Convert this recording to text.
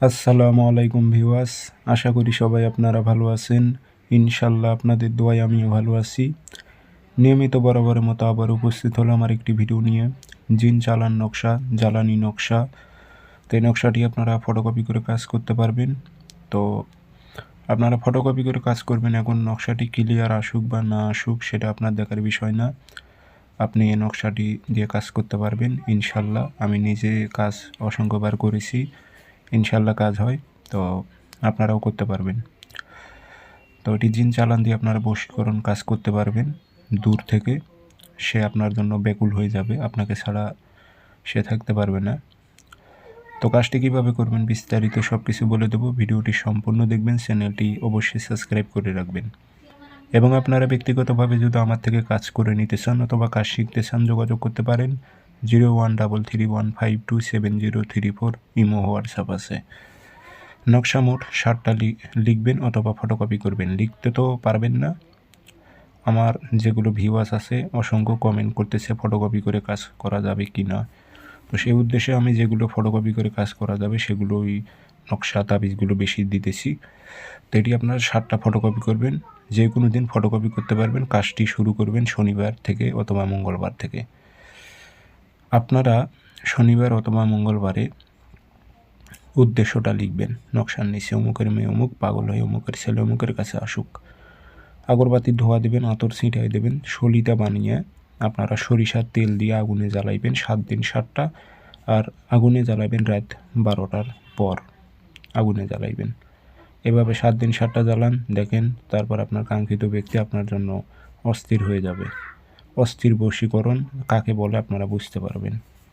আসসালামু আলাইকুম ভিউয়ার্স, আশা করি সবাই আপনারা ভালো আছেন। ইনশাল্লাহ আপনাদের দোয়ায় আমিও ভালো আছি। নিয়মিত বরাবরের মতো আবার উপস্থিত হলাম আর একটি ভিডিও নিয়ে। জিন চালান নকশা, জ্বালানি নকশা। তো এই নকশাটি আপনারা ফটোকপি করে কাজ করতে পারবেন। তো আপনারা ফটোকপি করে কাজ করবেন, এখন নকশাটি ক্লিয়ার আসুক বা না আসুক সেটা আপনার দেখার বিষয় না। আপনি এই নকশাটি দিয়ে কাজ করতে পারবেন ইনশাল্লাহ। আমি নিজে কাজ অসংখ্যবার করেছি, ইনশাল্লাহ কাজ হয়। তো আপনারাও করতে পারবেন। তো এটি জিন চালান দিয়ে আপনারা বশীকরণ কাজ করতে পারবেন দূর থেকে। সে আপনার জন্য ব্যাকুল হয়ে যাবে, আপনাকে ছাড়া সে থাকতে পারবে না। তো কাজটি কীভাবে করবেন বিস্তারিত সব কিছু বলে দেবো। ভিডিওটি সম্পূর্ণ দেখবেন, চ্যানেলটি অবশ্যই সাবস্ক্রাইব করে রাখবেন। এবং আপনারা ব্যক্তিগতভাবে যদি আমার থেকে কাজ করে নিতে চান অথবা কাজ শিখতে চান, যোগাযোগ করতে পারেন 0133152703 ইমো হোয়াটসঅ্যাপ আছে। নকশা মোট 60টা লিখবেন অথবা ফটোকপি করবেন। লিখতে তো পারবেন না, আমার যেগুলো ভিউয়ার্স আছে অসংখ্য কমেন্ট করতেছে ফটোকপি করে কাজ করা যাবে কি না। তো সেই উদ্দেশ্যে আমি যেগুলো ফটোকপি করে কাজ করা যাবে সেগুলোই নকশা তাবিজগুলো বেশি দিতেছি। তো এটি আপনারা 60টা ফটোকপি করবেন, যে কোনো দিন ফটোকপি করতে পারবেন। কাজটি শুরু করবেন শনিবার থেকে অথবা মঙ্গলবার থেকে। আপনারা শনিবার অথবা মঙ্গলবারে উদ্দেশ্যটা লিখবেন নকশার নিচে, অমুকের মেয়ে অমুক পাগল হয়ে অমুকের ছেলে অমুকের কাছে আসুক। আগরবাতির ধোয়া দেবেন, আতর ছিটাই দেবেন। সলিতা বানিয়ে আপনারা সরিষার তেল দিয়ে আগুনে জ্বালাইবেন 7 দিন 7টা, আর আগুনে জ্বালাবেন রাত 12টার পর আগুনে জ্বালাইবেন। এভাবে 7 দিন 7টা জ্বালান, দেখেন তারপর আপনার কাঙ্ক্ষিত ব্যক্তি আপনার জন্য অস্থির হয়ে যাবে। অস্থির বশীকরণ কাকে বলে আপনারা বুঝতে পারবেন।